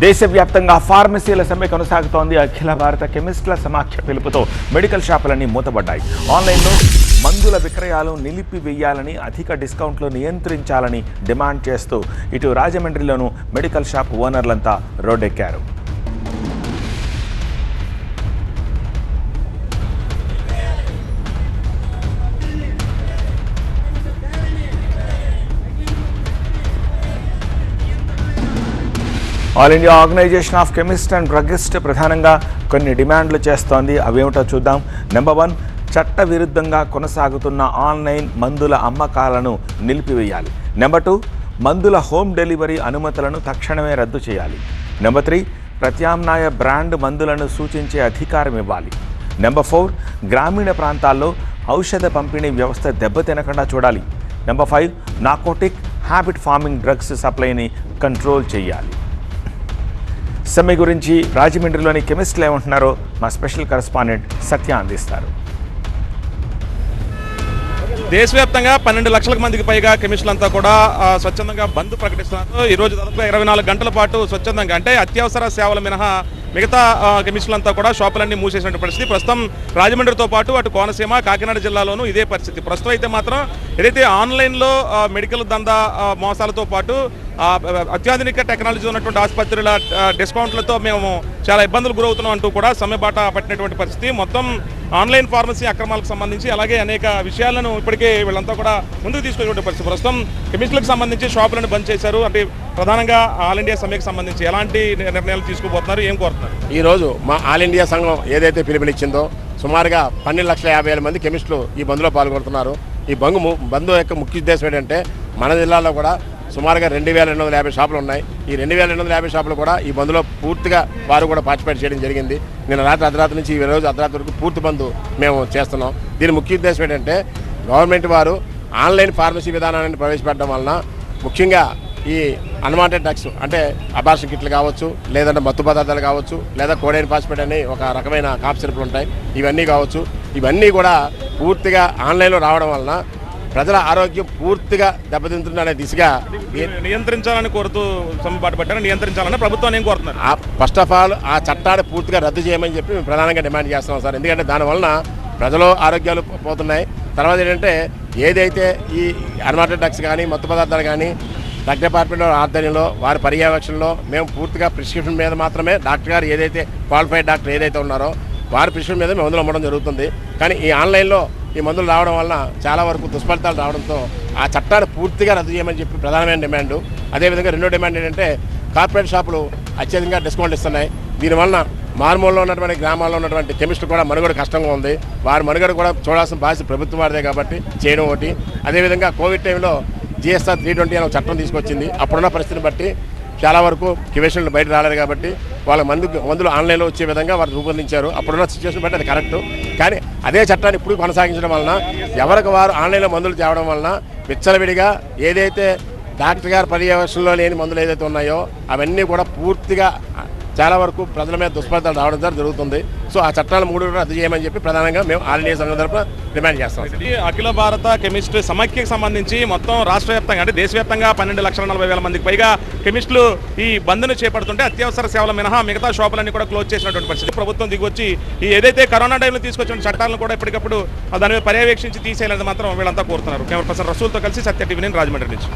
దేశవ్యాప్తంగా ఫార్మసీల సమ్మె కొనసాగుతోంది. అఖిల భారత కెమిస్టుల సమాఖ్య పిలుపుతో మెడికల్ షాపులన్నీ మూతపడ్డాయి. ఆన్లైన్లో మందుల విక్రయాలు నిలిపివేయాలని, అధిక డిస్కౌంట్లు నియంత్రించాలని డిమాండ్ చేస్తూ ఇటు రాజమండ్రిలోనూ మెడికల్ షాప్ ఓనర్లంతా రోడ్డెక్కారు. All India organization of chemist and druggist ప్రధానంగా కొన్ని డిమాండ్లు చేస్తోంది. అవేమిటో చూద్దాం. నెంబర్ 1, చట్ట విరుద్ధంగా కొనసాగుతున్న ఆన్లైన్ మందుల అమ్మకాలను నిలిపివేయాలి. నెంబర్ 2, మందుల హోమ్ డెలివరీ అనుమతులను తక్షణమే రద్దు చేయాలి. నెంబర్ 3, ప్రత్యామ్నాయ బ్రాండ్ మందులను సూచించే అధికారం ఇవ్వాలి. నెంబర్ 4, గ్రామీణ ప్రాంతాల్లో ఔషధ పంపిణీ వ్యవస్థ దెబ్బతినకుండా చూడాలి. Number 5, narcotic habit forming drugs సప్లైని కంట్రోల్ చేయాలి. సమ్మె గురించి రాజమండ్రిలోని కెమిస్టులు ఏమంటున్నారో మా స్పెషల్ కరెస్పాండెంట్ సత్య అందిస్తారు. దేశవ్యాప్తంగా 12 లక్షల మందికి పైగా కెమిస్టులంతా కూడా స్వచ్ఛందంగా బంద్ ప్రకటిస్తున్నారు. ఈరోజు దాదాపుగా 24 గంటల పాటు స్వచ్ఛందంగా, అంటే అత్యవసర సేవల మినహా మిగతా కెమిస్టులంతా కూడా షాపులన్నీ మూసేసినటువంటి పరిస్థితి. ప్రస్తుతం రాజమండ్రితో పాటు అటు కోనసీమ, కాకినాడ జిల్లాలోనూ ఇదే పరిస్థితి. ప్రస్తుతం అయితే మాత్రం ఏదైతే ఆన్లైన్లో మెడికల్ దందా మోసాలతో పాటు అత్యాధునిక టెక్నాలజీ ఉన్నటువంటి ఆసుపత్రుల డిస్కౌంట్లతో మేము చాలా ఇబ్బందులు గురవుతున్నాం అంటూ కూడా సమ్మె బాట పట్టినటువంటి పరిస్థితి. మొత్తం ఆన్లైన్ ఫార్మసీ అక్రమాలకు సంబంధించి అలాగే అనేక విషయాలను ఇప్పటికే వీళ్ళంతా కూడా ముందుకు తీసుకునేటువంటి పరిస్థితి. ప్రస్తుతం కెమిస్టులకు సంబంధించి షాపులను బంద్ చేశారు. అంటే ప్రధానంగా ఆల్ ఇండియా సమ్మెకు సంబంధించి ఎలాంటి నిర్ణయాలు తీసుకోబోతున్నారు, ఏం కోరుతున్నారు? ఈరోజు మా ఆల్ ఇండియా సంఘం ఏదైతే పిలుపునిచ్చిందో సుమారుగా 12,50,000 మంది కెమిస్టులు ఈ బంద్లో పాల్గొడుతున్నారు. ఈ బంద్ యొక్క ముఖ్య ఉద్దేశం ఏంటంటే మన జిల్లాలో కూడా సుమారుగా 2,250 షాపులు ఉన్నాయి. ఈ 2,250 షాపులు కూడా ఈ బంద్లో పూర్తిగా వారు కూడా పార్టిసిపేట్ చేయడం జరిగింది. నిన్న రాత్రి అర్ధరాత్రి నుంచి ఈ రోజు అర్ధరాత్రి వరకు పూర్తి బంద్ మేము చేస్తున్నాం. దీని ముఖ్య ఉద్దేశం ఏంటంటే గవర్నమెంట్ వారు ఆన్లైన్ ఫార్మసీ విధానాన్ని ప్రవేశపెట్టడం వలన ముఖ్యంగా ఈ అన్వాంటెడ్ డ్రగ్స్ అంటే అబార్షన్ కిట్లు కావచ్చు, లేదంటే మత్తు పదార్థాలు కావచ్చు, లేదా కోడైన్ ఫాస్ఫేట్ అని ఒక రకమైన కాఫ్ సిరప్లు ఉంటాయి, ఇవన్నీ కావచ్చు. ఇవన్నీ కూడా పూర్తిగా ఆన్లైన్లో రావడం వలన ప్రజల ఆరోగ్యం పూర్తిగా దెబ్బతింటుందనే దిశగా నియంత్రించాలని కోరుతూ సమ్మెబాటు పట్టారు. నియంత్రించాలని ప్రభుత్వాన్ని ఏం కోరుతున్నారు? ఫస్ట్ ఆఫ్ ఆల్ ఆ చట్టాన్ని పూర్తిగా రద్దు చేయమని చెప్పి మేము ప్రధానంగా డిమాండ్ చేస్తున్నాం సార్. ఎందుకంటే దానివలన ప్రజలు ఆరోగ్యాలు పోతున్నాయి. తర్వాత ఏంటంటే ఏదైతే ఈ అన్వాంటెడ్ డ్రగ్స్ కానీ మత్తు పదార్థాలు కానీ డ్రగ్ డిపార్ట్మెంట్ ఆధ్వర్యంలో వారి పర్యవేక్షణలో మేము పూర్తిగా ప్రిస్క్రిప్షన్ మీద మాత్రమే డాక్టర్ గారు ఏదైతే క్వాలిఫైడ్ డాక్టర్ ఏదైతే ఉన్నారో వారి ప్రిస్క్రిప్షన్ మీద మేము మందులు అమ్మడం జరుగుతుంది. కానీ ఈ ఆన్లైన్లో ఈ మందులు రావడం వలన చాలా వరకు దుష్ఫలితాలు రావడంతో ఆ చట్టాన్ని పూర్తిగా రద్దు చేయమని చెప్పి ప్రధానమైన డిమాండు. అదేవిధంగా రెండో డిమాండ్ ఏంటంటే కార్పొరేట్ షాపులు అత్యధికంగా డిస్కౌంట్ ఇస్తున్నాయి. దీనివలన మారుమూలలో ఉన్నటువంటి గ్రామాల్లో ఉన్నటువంటి కెమిస్టులు కూడా మనుగడ కష్టంగా ఉంది. వారి మనుగడ కూడా చూడాల్సిన బాధ్యత ప్రభుత్వం వారిదే కాబట్టి చేయడం ఒకటి. అదేవిధంగా కోవిడ్ టైంలో GSR 320 అనే చట్టం తీసుకొచ్చింది. అప్పుడున్న పరిస్థితిని బట్టి చాలా వరకు కెమిస్టులు బయట రాలేదు కాబట్టి వాళ్ళ మందులు ఆన్లైన్లో వచ్చే విధంగా వారు రూపొందించారు. అప్పుడున్న సిచ్యువేషన్ బట్టి అది కరెక్టు. కానీ అదే చట్టాన్ని ఇప్పుడు కొనసాగించడం వలన ఎవరికి వారు ఆన్లైన్లో మందులు తేవడం వలన విచ్చలవిడిగా ఏదైతే డాక్టర్ గారి పర్యవేక్షణలో లేని మందులు ఏదైతే ఉన్నాయో అవన్నీ కూడా పూర్తిగా చాలా వరకు ప్రజల మీద దుష్ఫలితాలు రావడం జరుగుతుంది. సో ఆ చట్టాలు 3 రద్దు చేయమని చెప్పి ప్రధానంగా మేము ఆల్ ఇండియా సంఘం తరఫున డిమాండ్ చేస్తాం. అఖిల భారత కెమిస్ట్ సమాఖ్యకు సంబంధించి మొత్తం రాష్ట్ర వ్యాప్తంగా అంటే దేశవ్యాప్తంగా 12,40,000 మందికి పైగా కెమిస్టులు ఈ బంద్ను చేపడుతుంటే అత్యవసర సేవల మినహా మిగతా షాపులన్నీ కూడా క్లోజ్ చేసినటువంటి పరిస్థితి. ప్రభుత్వం దిగొచ్చి ఈ ఏదైతే కరోనా టైంలో తీసుకొచ్చిన చట్టాలను కూడా ఎప్పటికప్పుడు దాని మీద పర్యవేక్షించి తీసేయాలని మాత్రం వీళ్ళంతా కోరుతున్నారు. కెమెరా పర్సన్ రసూల్తో కలిసి సత్య టీవీ, రాజమండ్రి నుంచి.